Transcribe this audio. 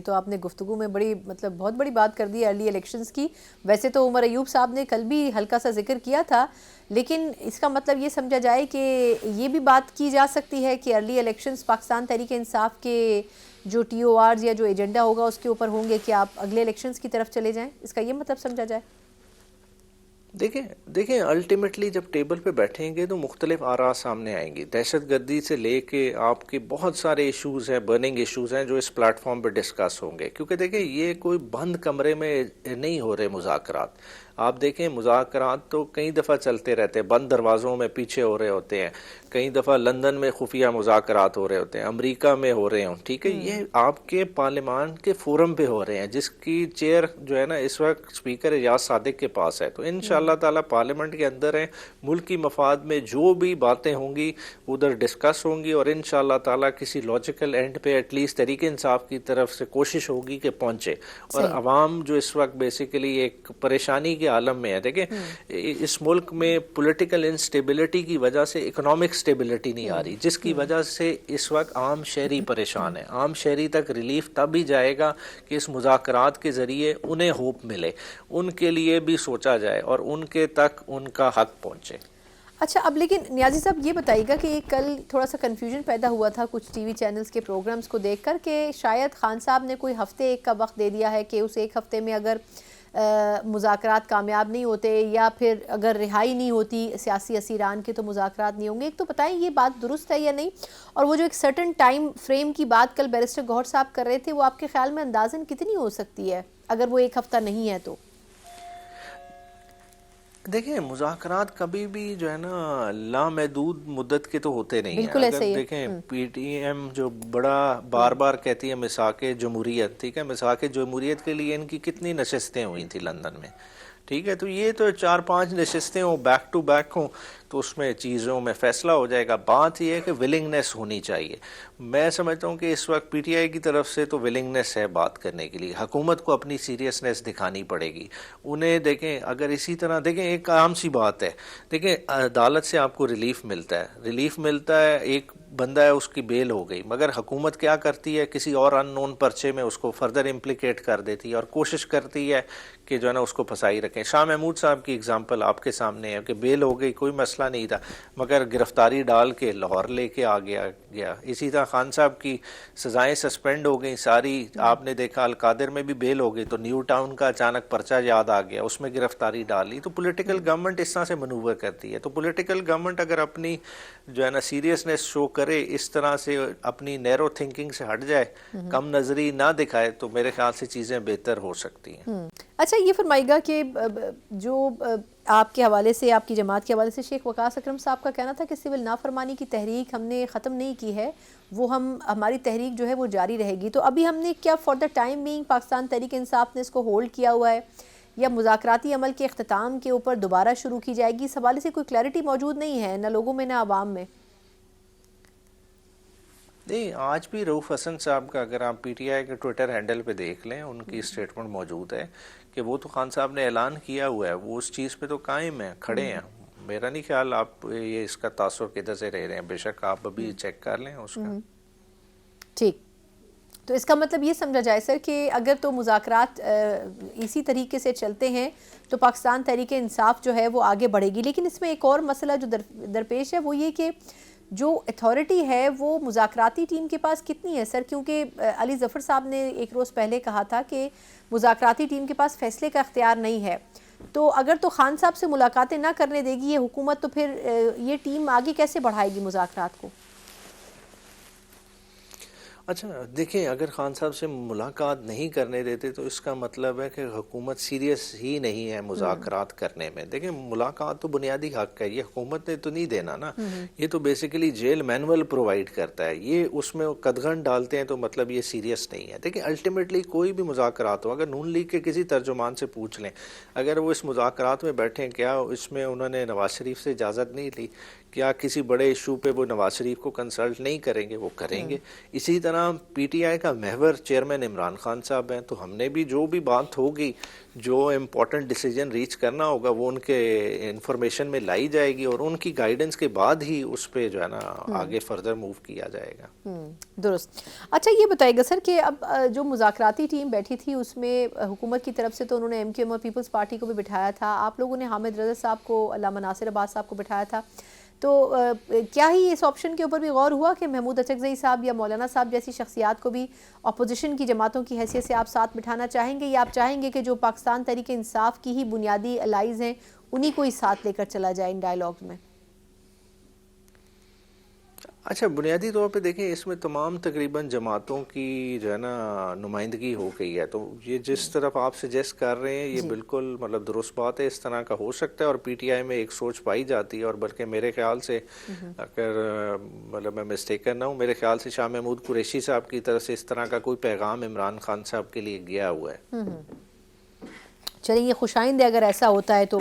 یہ تو آپ نے گفتگو میں بڑی بہت بڑی بات کر دی ارلی الیکشنز کی. ویسے تو عمر ایوب صاحب نے کل بھی ہلکا سا ذکر کیا تھا, لیکن اس کا مطلب یہ سمجھا جائے کہ یہ بھی بات کی جا سکتی ہے کہ ارلی الیکشنز پاکستان تحریک انصاف کے جو ٹی او آرز یا جو ایجنڈا ہوگا اس کے اوپر ہوں گے کہ آپ اگلے الیکشنز کی طرف چلے جائیں, اس کا یہ مطلب سمجھا جائے؟ دیکھیں الٹیمیٹلی جب ٹیبل پہ بیٹھیں گے تو مختلف آراء سامنے آئیں گی. دہشت گردی سے لے کے آپ کے بہت سارے ایشوز ہیں, برننگ ایشوز ہیں جو اس پلیٹ فارم پہ ڈسکس ہوں گے, کیونکہ دیکھیں یہ کوئی بند کمرے میں نہیں ہو رہے مذاکرات. آپ دیکھیں مذاکرات تو کئی دفعہ چلتے رہتے ہیں, بند دروازوں میں پیچھے ہو رہے ہوتے ہیں, کئی دفعہ لندن میں خفیہ مذاکرات ہو رہے ہوتے ہیں, امریکہ میں ہو رہے ہوں, ٹھیک ہے. یہ آپ کے پارلیمان کے فورم پہ ہو رہے ہیں جس کی چیئر جو ہے نا اس وقت اسپیکر ایاز صادق کے پاس ہے. تو انشاءاللہ تعالیٰ پارلیمنٹ کے اندر ہیں, ملک کی مفاد میں جو بھی باتیں ہوں گی ادھر ڈسکس ہوں گی, اور انشاءاللہ تعالیٰ کسی لاجیکل اینڈ پہ ایٹ لیسٹ تحریک انصاف کی طرف سے کوشش ہوگی کہ پہنچے. اور عوام جو اس وقت بیسیکلی ایک پریشانی کے عالم میں ہے. دیکھیں اس ملک میں پولیٹیکل انسٹیبلٹی کی وجہ سے اکنامک اسٹیبلٹی نہیں آ رہی, جس کی وجہ سے اس وقت عام شہری پریشان ہے. عام شہری تک ریلیف تب ہی جائے گا کہ اس مذاکرات کے ذریعے انہیں ہوپ ملے, ان کے لیے بھی سوچا جائے اور ان کے تک ان کا حق پہنچے. اچھا, اب لیکن نیازی صاحب یہ بتائیے گا کہ کل تھوڑا سا کنفیوژن پیدا ہوا تھا کچھ ٹی وی چینلز کے پروگرامز کو دیکھ کر کہ شاید خان صاحب نے کوئی ہفتے ایک کا وقت دے دیا ہے کہ اس ایک ہفتے میں اگر مذاکرات کامیاب نہیں ہوتے یا پھر اگر رہائی نہیں ہوتی سیاسی اسیران کے تو مذاکرات نہیں ہوں گے. ایک تو بتائیں یہ بات درست ہے یا نہیں, اور وہ جو ایک سرٹن ٹائم فریم کی بات کل بیرسٹر گوہر صاحب کر رہے تھے وہ آپ کے خیال میں اندازاً کتنی ہو سکتی ہے اگر وہ ایک ہفتہ نہیں ہے تو؟ دیکھیں مذاکرات کبھی بھی جو ہے نا لامحدود مدت کے تو ہوتے نہیں ہیں. بالکل ایسا اگر ہی ہے. دیکھیں پی ٹی ایم جو بڑا بار بار کہتی ہے مساق جمہوریت, ٹھیک ہے, مساق جمہوریت کے لیے ان کی کتنی نشستیں ہوئی تھیں لندن میں, ٹھیک ہے. تو یہ تو 4-5 نشستیں ہوں, بیک ٹو بیک ہوں, تو اس میں چیزوں میں فیصلہ ہو جائے گا. بات یہ ہے کہ ولنگنیس ہونی چاہیے. میں سمجھتا ہوں کہ اس وقت پی ٹی آئی کی طرف سے تو ولنگنیس ہے بات کرنے کے لیے. حکومت کو اپنی سیریسنیس دکھانی پڑے گی. انہیں دیکھیں اگر اسی طرح دیکھیں ایک عام سی بات ہے, دیکھیں عدالت سے آپ کو ریلیف ملتا ہے, ایک بندہ ہے اس کی بیل ہو گئی, مگر حکومت کیا کرتی ہے کسی اور ان نون پرچے میں اس کو فردر امپلیکیٹ کر دیتی ہے اور کوشش کرتی ہے کہ جو ہے نا اس کو پھنسائی رکھیں. شاہ محمود صاحب کی اگزامپل آپ کے سامنے ہے کہ بیل ہو گئی, کوئی مسئلہ نہیں تھا, مگر گرفتاری ڈال کے لاہور لے کے آ گیا. اسی طرح خان صاحب کی سزائیں سسپینڈ ہو گئیں ساری, آپ نے دیکھا القادر میں بھی بیل ہو گئی تو نیو ٹاؤن کا اچانک پرچہ یاد آ گیا, اس میں گرفتاری ڈالی. تو پولیٹیکل گورنمنٹ اس طرح سے منوور کرتی ہے. تو پولیٹیکل گورنمنٹ اگر اپنی جو ہے نا سیریسنیس شو کرے, اس طرح سے اپنی نیرو تھنکنگ سے ہٹ جائے, کم نظری نہ دکھائے, تو میرے خیال سے چیزیں بہتر ہو سکتی ہیں. اچھا یہ فرمائیے گا کہ جو آپ کے حوالے سے آپ کی جماعت کے حوالے سے شیخ وقاص اکرم صاحب کا کہنا تھا کہ سول نافرمانی کی تحریک ہم نے ختم نہیں کی ہے, وہ ہماری تحریک جو ہے وہ جاری رہے گی. تو ابھی ہم نے کیا for the time being Pakistan Tehreek Insaf نے اس کو ہولڈ کیا ہوا ہے یا مذاکراتی عمل کے اختتام کے اوپر دوبارہ شروع کی جائے گی؟ اس حوالے سے کوئی کلیئرٹی موجود نہیں ہے نہ لوگوں میں نہ عوام میں. نہیں, آج بھی رؤوف حسن صاحب کا اگر آپ پی ٹی آئی کے ٹویٹر ہینڈل پہ دیکھ لیں, ان کی اسٹیٹمنٹ موجود ہے کہ وہ تو خان صاحب نے اعلان کیا ہوا ہے, وہ اس چیز پہ تو قائم ہیں, کھڑے ہیں. میرا نہیں خیال آپ یہ اس کا تاثر کدھر سے رہ رہے ہیں, بے شک آپ ابھی چیک کر لیں اس کا. ٹھیک, تو اس کا مطلب یہ سمجھا جائے سر کہ اگر تو مذاکرات اسی طریقے سے چلتے ہیں تو پاکستان تحریک انصاف جو ہے وہ آگے بڑھے گی. لیکن اس میں ایک اور مسئلہ جو درپیش ہے وہ یہ کہ جو اتھارٹی ہے وہ مذاکراتی ٹیم کے پاس کتنی ہے سر؟ کیونکہ علی ظفر صاحب نے ایک روز پہلے کہا تھا کہ مذاکراتی ٹیم کے پاس فیصلے کا اختیار نہیں ہے. تو اگر تو خان صاحب سے ملاقاتیں نہ کرنے دے گی یہ حکومت, تو پھر یہ ٹیم آگے کیسے بڑھائے گی مذاکرات کو؟ اچھا دیکھیں, اگر خان صاحب سے ملاقات نہیں کرنے دیتے تو اس کا مطلب ہے کہ حکومت سیریس ہی نہیں ہے مذاکرات کرنے میں. دیکھیں ملاقات تو بنیادی حق ہے, یہ حکومت نے تو نہیں دینا نا, یہ تو بیسیکلی جیل مینول پرووائڈ کرتا ہے, یہ اس میں قدغن ڈالتے ہیں تو مطلب یہ سیریس نہیں ہے. دیکھیں الٹیمیٹلی کوئی بھی مذاکرات ہو, اگر نون لیگ کے کسی ترجمان سے پوچھ لیں, اگر وہ اس مذاکرات میں بیٹھیں, کیا اس میں انہوں نے نواز شریف سے اجازت نہیں لی کیا کسی بڑے ایشو پہ وہ نواز شریف کو کنسلٹ نہیں کریں گے؟ وہ کریں گے. اسی طرح پی ٹی آئی کا محور چیئرمین عمران خان صاحب ہیں, تو ہم نے بھی جو بھی بات ہوگی, جو امپورٹنٹ ڈیسیجن ریچ کرنا ہوگا, وہ ان کے انفارمیشن میں لائی جائے گی, اور ان کی گائیڈنس کے بعد ہی اس پہ جو ہے نا آگے فردر موو کیا جائے گا. درست. اچھا یہ بتائیے گا سر کہ اب جو مذاکراتی ٹیم بیٹھی تھی اس میں حکومت کی طرف سے تو انہوں نے ایم کیو ایم اور پیپلز پارٹی کو بھی بٹھایا تھا, آپ لوگوں نے حامد رضا صاحب کو, علامہ ناصر عباس صاحب کو بٹھایا تھا, تو کیا ہی اس آپشن کے اوپر بھی غور ہوا کہ محمود اچکزئی صاحب یا مولانا صاحب جیسی شخصیات کو بھی اپوزیشن کی جماعتوں کی حیثیت سے آپ ساتھ بٹھانا چاہیں گے, یا آپ چاہیں گے کہ جو پاکستان تحریک انصاف کی ہی بنیادی الائز ہیں انہی کو ہی ساتھ لے کر چلا جائے ان ڈائیلاگز میں؟ اچھا, بنیادی طور پہ دیکھیں اس میں تمام تقریباً جماعتوں کی جو ہے نا نمائندگی ہو گئی ہے, تو یہ جس طرف آپ سجیسٹ کر رہے ہیں یہ بالکل مطلب درست بات ہے, اس طرح کا ہو سکتا ہے, اور پی ٹی آئی میں ایک سوچ پائی جاتی ہے, اور بلکہ میرے خیال سے اگر مطلب میں مسٹیکن نہ ہوں, میرے خیال سے شاہ محمود قریشی صاحب کی طرف سے اس طرح کا کوئی پیغام عمران خان صاحب کے لیے گیا ہوا ہے. چلیے یہ خوش آئند ہے اگر ایسا ہوتا ہے تو